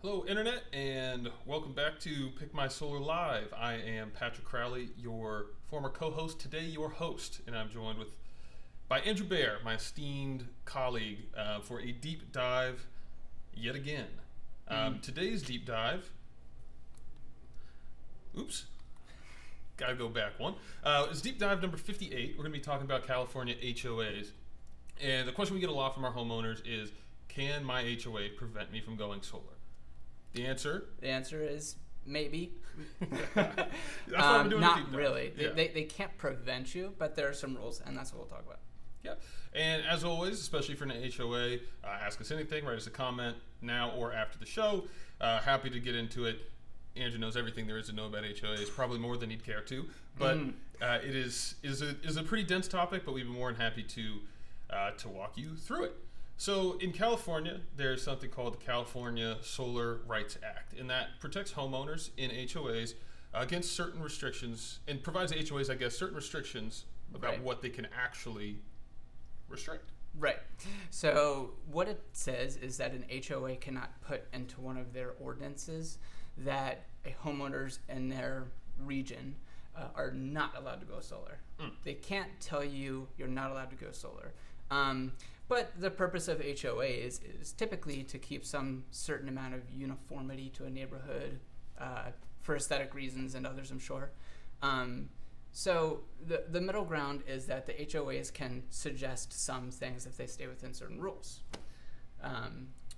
Hello, Internet, and welcome back to Pick My Solar Live. I am Patrick Crowley, your former co-host, today your host, and I'm joined by Andrew Baer, my esteemed colleague, for a deep dive yet again. Today's deep dive, gotta go back one. It's deep dive number 58. We're going to be talking about California HOAs. And the question we get a lot from our homeowners is, can my HOA prevent me from going solar? The answer is maybe. That's why we're doing a deep Not dive. really. Yeah. They can't prevent you, but there are some rules, and that's what we'll talk about. Yeah. And as always, especially for an HOA, ask us anything, write us a comment now or after the show. Happy to get into it. Andrew knows everything there is to know about HOAs, probably more than he'd care to. But it is a pretty dense topic, but we'd be more than happy to walk you through it. So in California, there's something called the California Solar Rights Act, and that protects homeowners in HOAs against certain restrictions and provides the HOAs, I guess, certain restrictions about what they can actually restrict. Right. So what it says is that an HOA cannot put into one of their ordinances that homeowners in their region are not allowed to go solar. They can't tell you you're not allowed to go solar. But the purpose of HOAs is typically to keep some certain amount of uniformity to a neighborhood for aesthetic reasons and others, I'm sure. So the middle ground is that the HOAs can suggest some things if they stay within certain rules.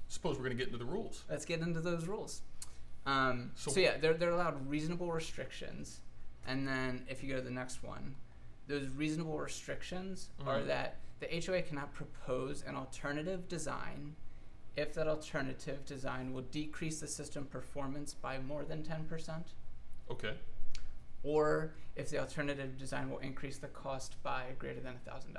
Suppose we're going to get into the rules. Let's get into those rules. They're allowed reasonable restrictions. And then if you go to the next one, those reasonable restrictions are that the HOA cannot propose an alternative design if that alternative design will decrease the system performance by more than 10%. Okay. Or if the alternative design will increase the cost by greater than $1,000.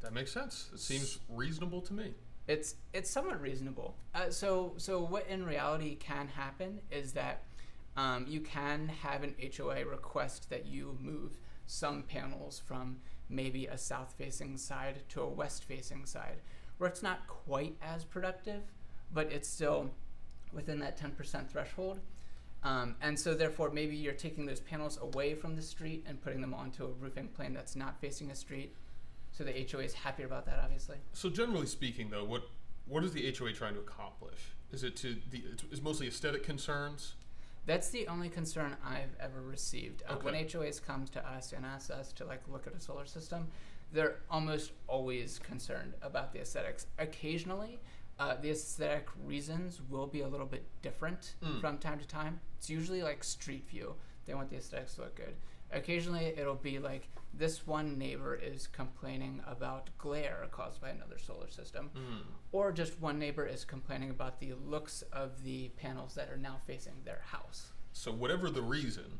That makes sense. It seems reasonable to me. It's somewhat reasonable. So what in reality can happen is that you can have an HOA request that you move some panels from maybe a south-facing side to a west-facing side, where it's not quite as productive, but it's still within that 10% threshold. And so therefore, maybe you're taking those panels away from the street and putting them onto a roofing plane that's not facing a street. So the HOA is happier about that, obviously. So generally speaking, though, what is the HOA trying to accomplish? Is it is mostly aesthetic concerns? That's the only concern I've ever received. Okay. When HOAs come to us and ask us to look at a solar system, they're almost always concerned about the aesthetics. Occasionally, the aesthetic reasons will be a little bit different from time to time. It's usually like street view. They want the aesthetics to look good. Occasionally, it'll be like this one neighbor is complaining about glare caused by another solar system. Or just one neighbor is complaining about the looks of the panels that are now facing their house. So whatever the reason,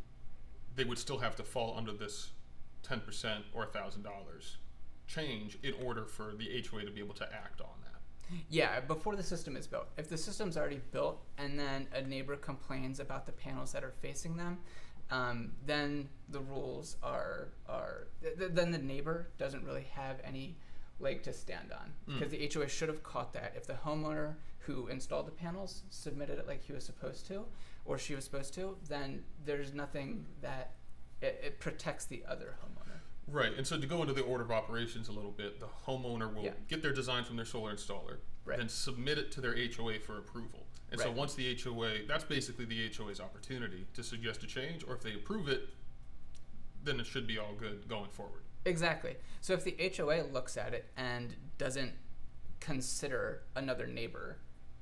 they would still have to fall under this 10% or $1,000 change in order for the HOA to be able to act on that. Yeah, before the system is built. If the system's already built and then a neighbor complains about the panels that are facing them, then the rules then the neighbor doesn't really have any leg to stand on, because the HOA should have caught that. If the homeowner who installed the panels submitted it like he was supposed to or she was supposed to, then there's nothing that it protects the other homeowner. Right, and so to go into the order of operations a little bit, the homeowner will get their design from their solar installer, then submit it to their HOA for approval. And so once the HOA, that's basically the HOA's opportunity to suggest a change, or if they approve it, then it should be all good going forward. Exactly. So if the HOA looks at it and doesn't consider another neighbor,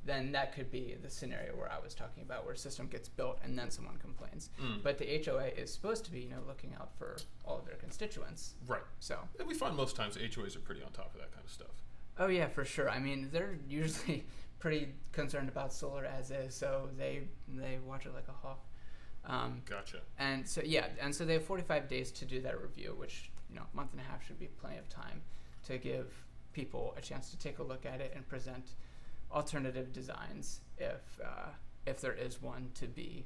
then that could be the scenario where I was talking about, where a system gets built and then someone complains. But the HOA is supposed to be, looking out for all of their constituents. Right. So. And we find most times HOAs are pretty on top of that kind of stuff. Oh yeah, for sure. I mean, they're usually pretty concerned about solar as is, so they watch it like a hawk. Gotcha. And so they have 45 days to do that review, which a month and a half should be plenty of time to give people a chance to take a look at it and present alternative designs if there is one to be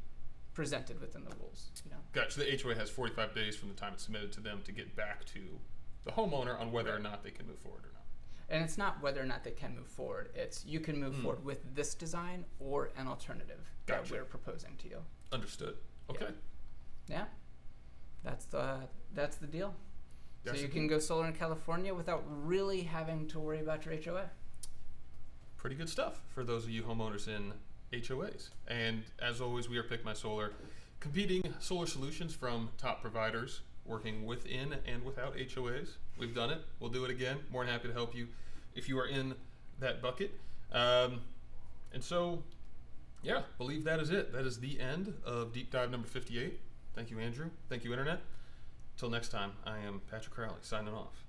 presented within the rules. Gotcha. The HOA has 45 days from the time it's submitted to them to get back to the homeowner on whether or not they can move forward or not. And it's not whether or not they can move forward. It's you can move forward with this design or an alternative that Gotcha. we're proposing to you. Understood. Okay. Yeah, that's the deal. That's so you the can deal. go solar in California without really having to worry about your HOA. Pretty good stuff for those of you homeowners in HOAs. And as always, we are Pick My Solar, competing solar solutions from top providers working within and without HOAs. We've done it. We'll do it again. More than happy to help you if you are in that bucket. And so, yeah, believe that is it. That is the end of Deep Dive number 58. Thank you, Andrew. Thank you, Internet. Till next time, I am Patrick Crowley, signing off.